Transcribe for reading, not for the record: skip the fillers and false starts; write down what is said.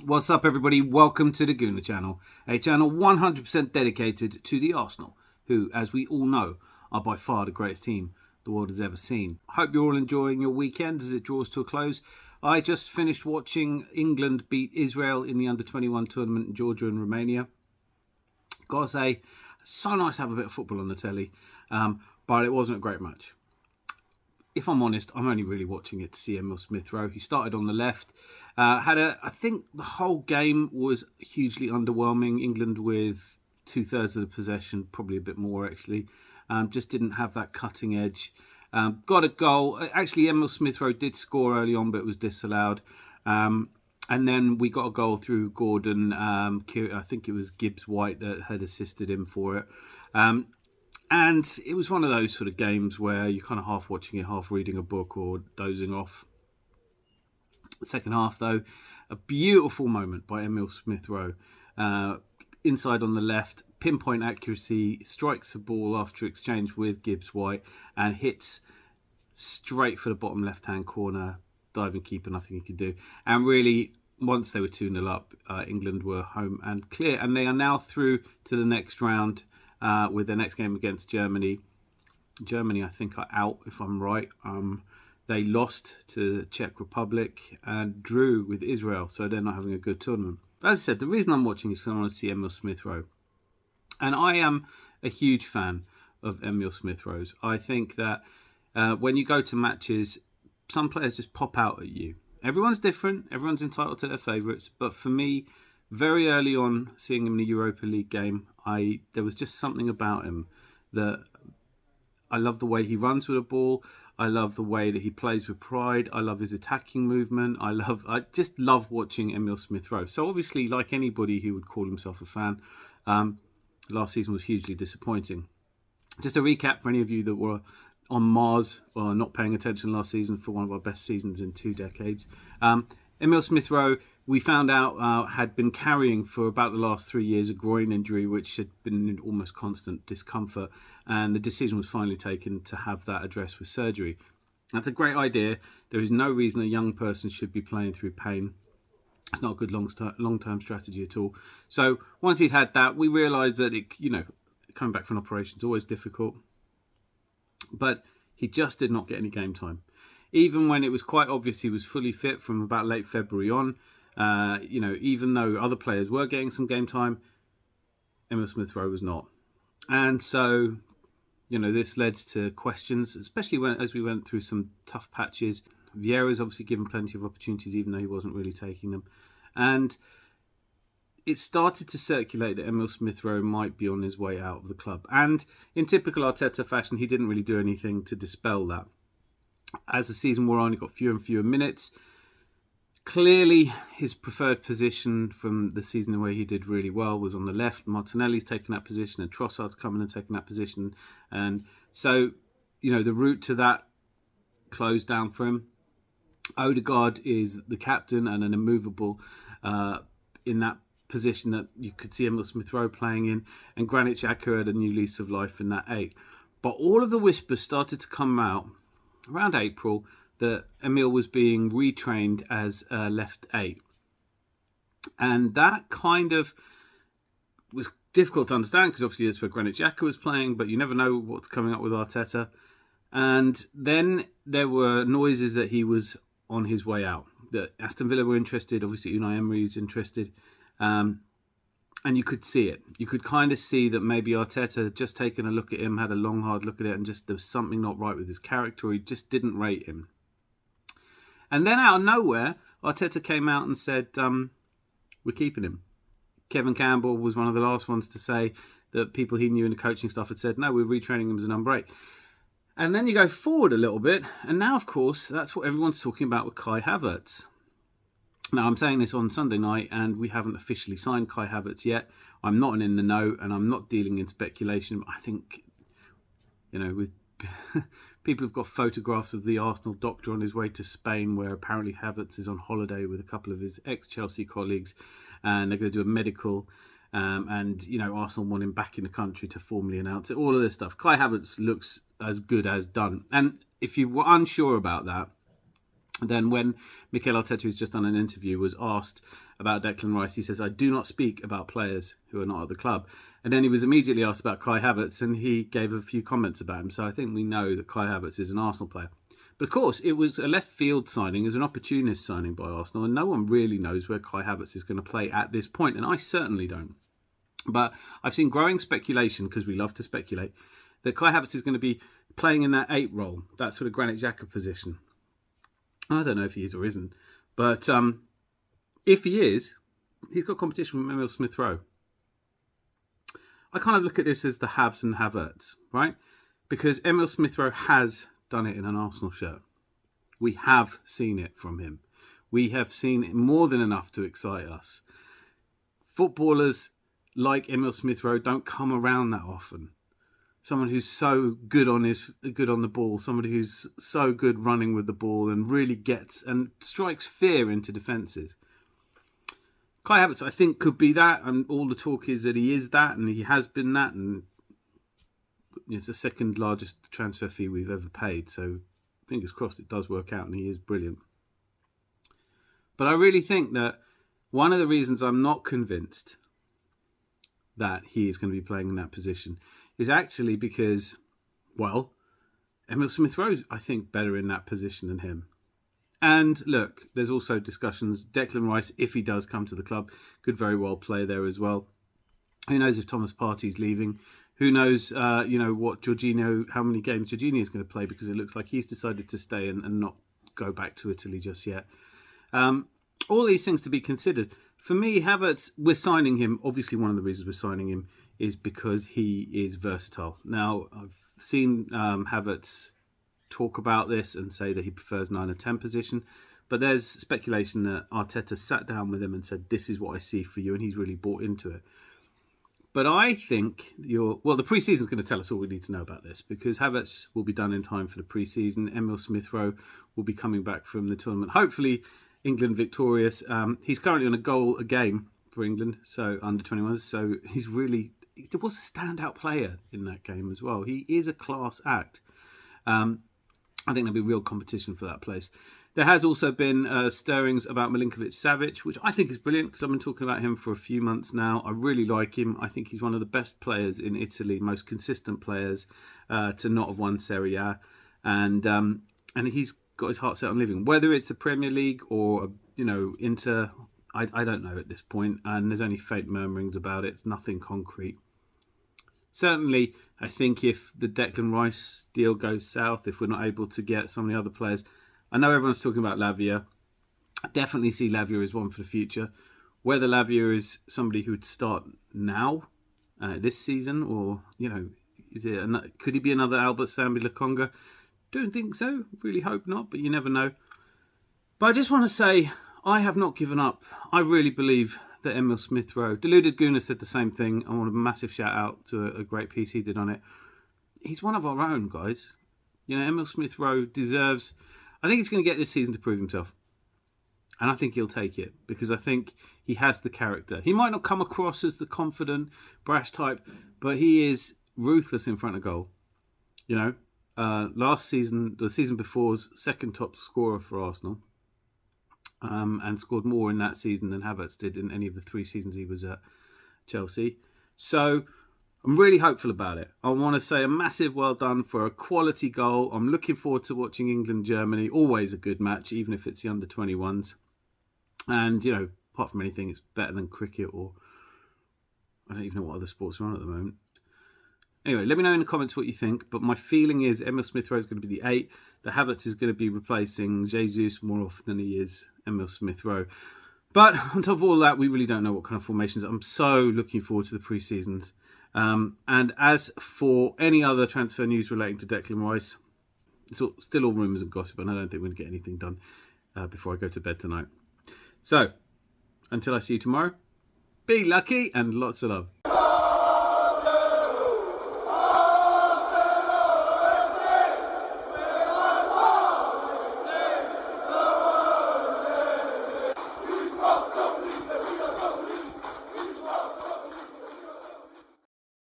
What's up, everybody? Welcome to the Gooner channel, a channel 100% dedicated to the Arsenal, who, as we all know, are by far the greatest team the world has ever seen. Hope you're all enjoying your weekend as it draws to a close. I just finished watching England beat Israel in the Under-21 tournament in Georgia and Romania. Gotta say, so nice to have a bit of football on the telly, but it wasn't a great match. If I'm honest, I'm only really watching it to see Emile Smith Rowe. He started on the left. I think the whole game was hugely underwhelming. England with 2/3 of the possession, probably a bit more actually. Just didn't have that cutting edge. Got a goal. Actually, Emile Smith Rowe did score early on, but it was disallowed. And then we got a goal through Gordon. I think it was Gibbs White that had assisted him for it. And it was one of those sort of games where you're kind of half watching it, half reading a book or dozing off. Second half, though, a beautiful moment by Emile Smith Rowe. Inside on the left, pinpoint accuracy, strikes the ball after exchange with Gibbs White and hits straight for the bottom left-hand corner. Diving keeper, nothing he could do. And really, once they were 2-0 up, England were home and clear. And they are now through to the next round with their next game against Germany. Germany, I think, are out, if I'm right. They lost to the Czech Republic and drew with Israel, so they're not having a good tournament. But as I said, the reason I'm watching is because I want to see Emile Smith Rowe. And I am a huge fan of Emile Smith Rowe. I think that when you go to matches, some players just pop out at you. Everyone's different. Everyone's entitled to their favourites. But for me, very early on, seeing him in the Europa League game, there was just something about him that I love the way he runs with the ball. I love the way that he plays with pride. I love his attacking movement. I just love watching Emile Smith Rowe. So obviously, like anybody who would call himself a fan, last season was hugely disappointing. Just a recap for any of you that were on Mars or not paying attention last season for one of our best seasons in 2 decades. Emile Smith Rowe, we found out, had been carrying for about the last 3 years a groin injury, which had been in almost constant discomfort. And the decision was finally taken to have that addressed with surgery. That's a great idea. There is no reason a young person should be playing through pain. It's not a good long-term strategy at all. So once he'd had that, we realised that coming back from an operation is always difficult. But he just did not get any game time. Even when it was quite obvious he was fully fit from about late February on, even though other players were getting some game time, Emile Smith Rowe was not. And so, this led to questions, especially as we went through some tough patches. Vieira's obviously given plenty of opportunities, even though he wasn't really taking them. And it started to circulate that Emile Smith Rowe might be on his way out of the club. And in typical Arteta fashion, he didn't really do anything to dispel that. As the season wore on, he got fewer and fewer minutes. Clearly, his preferred position from the season where he did really well was on the left. Martinelli's taken that position and Trossard's coming and taken that position. And so, the route to that closed down for him. Odegaard is the captain and an immovable in that position that you could see Emile Smith Rowe playing in. And Granit Xhaka had a new lease of life in that 8. But all of the whispers started to come out around April that Emile was being retrained as a left 8. And that kind of was difficult to understand because obviously that's where Granit Xhaka was playing, but you never know what's coming up with Arteta. And then there were noises that he was on his way out, that Aston Villa were interested, obviously Unai Emery was interested. And you could see it. You could kind of see that maybe Arteta had just taken a look at him, had a long, hard look at it, and just there was something not right with his character. He just didn't rate him. And then out of nowhere, Arteta came out and said, we're keeping him. Kevin Campbell was one of the last ones to say that people he knew in the coaching staff had said, no, we're retraining him as a number 8. And then you go forward a little bit, and now, of course, that's what everyone's talking about with Kai Havertz. Now, I'm saying this on Sunday night, and we haven't officially signed Kai Havertz yet. I'm not in the know, and I'm not dealing in speculation. But I think, with people have got photographs of the Arsenal doctor on his way to Spain, where apparently Havertz is on holiday with a couple of his ex-Chelsea colleagues, and they're going to do a medical. Arsenal want him back in the country to formally announce it. All of this stuff. Kai Havertz looks as good as done. And if you were unsure about that, Then when Mikel Arteta, who's just done an interview, was asked about Declan Rice, he says, I do not speak about players who are not at the club. And then he was immediately asked about Kai Havertz, and he gave a few comments about him. So I think we know that Kai Havertz is an Arsenal player. But of course, it was a left field signing. It was an opportunist signing by Arsenal, and no one really knows where Kai Havertz is going to play at this point, and I certainly don't. But I've seen growing speculation, because we love to speculate, that Kai Havertz is going to be playing in that 8 role, that sort of Granit Xhaka position. I don't know if he is or isn't, but if he is, he's got competition from Emile Smith Rowe. I kind of look at this as the haves and have-erts, right? Because Emile Smith Rowe has done it in an Arsenal shirt. We have seen it from him. We have seen it more than enough to excite us. Footballers like Emile Smith Rowe don't come around that often. Someone who's so good on the ball, somebody who's so good running with the ball and really gets and strikes fear into defences. Kai Havertz, I think, could be that, and all the talk is that he is that, and he has been that, and it's the second largest transfer fee we've ever paid. So fingers crossed it does work out, and he is brilliant. But I really think that one of the reasons I'm not convinced that he is going to be playing in that position is actually because, well, Emile Smith Rowe, I think, better in that position than him. And look, there's also discussions. Declan Rice, if he does come to the club, could very well play there as well. Who knows if Thomas Partey's leaving? Who knows, what Jorginho, how many games Jorginho is going to play, because it looks like he's decided to stay and not go back to Italy just yet. All these things to be considered. For me, Havertz, we're signing him. Obviously, one of the reasons we're signing him is because he is versatile. Now, I've seen Havertz talk about this and say that he prefers 9 or 10 position, but there's speculation that Arteta sat down with him and said, this is what I see for you, and he's really bought into it. But I think the pre-season is going to tell us all we need to know about this, because Havertz will be done in time for the pre-season. Emile Smith Rowe will be coming back from the tournament. Hopefully, England victorious. He's currently on a goal a game for England, so under 21s. So he was a standout player in that game as well. He is a class act. I think there'll be real competition for that place. There has also been stirrings about Milinkovic-Savic, which I think is brilliant, because I've been talking about him for a few months now. I really like him. I think he's one of the best players in Italy, most consistent players to not have won Serie A. And he's got his heart set on living. Whether it's a Premier League or, Inter, I don't know at this point. And there's only faint murmurings about it. It's nothing concrete. Certainly, I think if the Declan Rice deal goes south, if we're not able to get some of the other players, I know everyone's talking about Lavia. I definitely see Lavia as one for the future. Whether Lavia is somebody who would start now, this season, or, could he be another Albert Sambi Lokonga? Don't think so. Really hope not, but you never know. But I just want to say, I have not given up. I really believe that Emile Smith Rowe, Deluded Gooner said the same thing. I want a massive shout out to a great piece he did on it. He's one of our own, guys. Emile Smith Rowe deserves, I think he's going to get this season to prove himself. And I think he'll take it, because I think he has the character. He might not come across as the confident, brash type, but he is ruthless in front of goal. Last season, the season before's second top scorer for Arsenal. And scored more in that season than Havertz did in any of the 3 seasons he was at Chelsea. So I'm really hopeful about it. I want to say a massive well done for a quality goal. I'm looking forward to watching England-Germany. Always a good match, even if it's the under-21s. And, apart from anything, it's better than cricket, or I don't even know what other sports are on at the moment. Anyway, let me know in the comments what you think. But my feeling is Emile Smith Rowe is going to be the 8. The Havertz is going to be replacing Jesus more often than he is Emile Smith Rowe. But on top of all that, we really don't know what kind of formations. I'm so looking forward to the pre-seasons. And as for any other transfer news relating to Declan Rice, it's still all rumours and gossip, and I don't think we're going to get anything done before I go to bed tonight. So, until I see you tomorrow, be lucky and lots of love.